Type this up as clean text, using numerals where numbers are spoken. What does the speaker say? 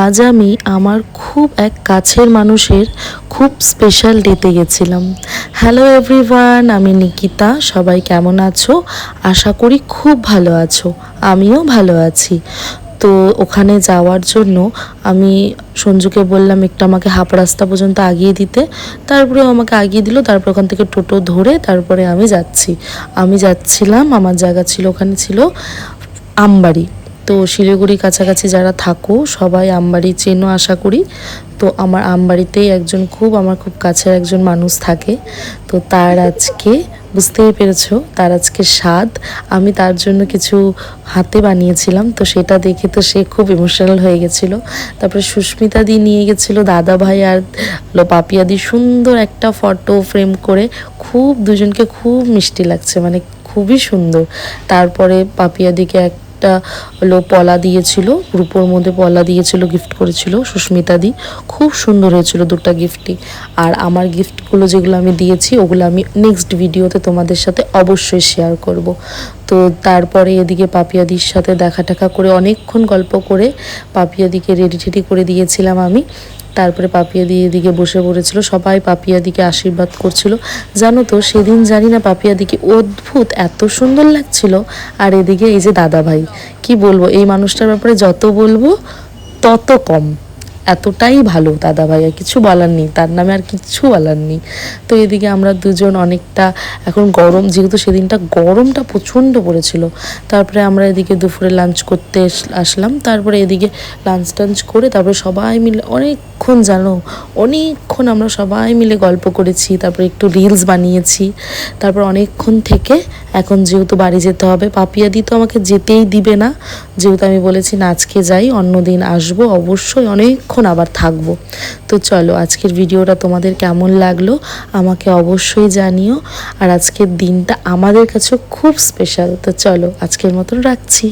আজ আমি আমার খুব এক কাছের মানুষের খুব স্পেশাল ডেতে গেছিলাম। হ্যালো এভরিওয়ান, আমি নিকিতা। সবাই কেমন আছো? আশা করি খুব ভালো আছো। আমিও ভালো আছি। তো ওখানে যাওয়ার জন্য আমি সঞ্জুকে বললাম একটু আমাকে হাফ রাস্তা পর্যন্ত আগিয়ে দিতে। তারপরে আমাকে আগিয়ে দিল। তারপর ওখান থেকে টোটো ধরে তারপরে আমি যাচ্ছিলাম, আমার জায়গা ছিল ওখানে ছিল আমবাড়ি। তো শিলিগুড়ি কাছাকাছি যারা থাকো সবাই আমবাড়ি চেনো আশা করি। তো আমার আমবাড়িতেই আমার খুব কাছের একজন মানুষ থাকে। তো তার আজকে বুঝতেই পেরেছো, তার আজকে স্বাদ। আমি তার জন্য কিছু হাতে বানিয়েছিলাম, তো সেটা দেখে তো সে খুব ইমোশনাল হয়ে গেছিলো। তারপরে সুস্মিতা দি নিয়ে গেছিলো দাদা ভাই আর পাপিয়া দি, সুন্দর একটা ফটো ফ্রেম করে খুব দুজনকে খুব মিষ্টি লাগছে, মানে খুবই সুন্দর। তারপরে পাপিয়া দিকে একটা পলা দিয়েছিল, রূপোর মধ্যে পলা দিয়েছিল, গিফট করেছিল সুস্মিতা দি। খুব সুন্দর হয়েছিল দুটো গিফটই। আর আমার গিফটগুলো যেগুলো আমি দিয়েছি ওগুলো আমি নেক্সট ভিডিওতে তোমাদের সাথে অবশ্যই শেয়ার করব। তো তারপরে এদিকে পাপিয়াদির সাথে দেখা টাকা করে অনেকক্ষণ গল্প করে পাপিয়াদিকে রেডি টেডি করে দিয়েছিলাম আমি। তারপরে পাপিয়াদি এদিকে বসে পড়েছিল, সবাই পাপিয়াদিকে আশীর্বাদ করছিল। জানো তো সেদিন জানি না পাপিয়াদিকে অদ্ভুত এত সুন্দর লাগছিল। আর এদিকে এই যে দাদা ভাই, কি বলবো, এই মানুষটার ব্যাপারে যত বলবো তত কম। এতটাই ভালো দাদা ভাই, আর কিছু বলার নেই, তার নামে আর কিছু বলার নেই। তো এদিকে আমরা দুজন অনেকটা, এখন গরম যেহেতু সেদিনটা গরমটা প্রচণ্ড পড়েছিল, তারপরে আমরা এদিকে দুপুরে লাঞ্চ করতে আসলাম। তারপরে এদিকে লাঞ্চ টাঞ্চ করে তারপরে সবাই মিলে অনেকক্ষণ আমরা সবাই মিলে গল্প করেছি। তারপরে একটু রিলস বানিয়েছি। তারপর অনেকক্ষণ থেকে এখন যেহেতু বাড়ি যেতে হবে, পাপিয়াদি তো আমাকে যেতেই দিবে না, যেহেতু আমি বলেছি না আজকে যাই, অন্যদিন আসবো, অবশ্যই অনেকক্ষণ আবার থাকবো। তো চলো, আজকের ভিডিওটা তোমাদের কেমন লাগলো আমাকে অবশ্যই জানিও। আর আজকের দিনটা আমাদের কাছে খুব স্পেশাল। তো চলো, আজকের মতন রাখছি।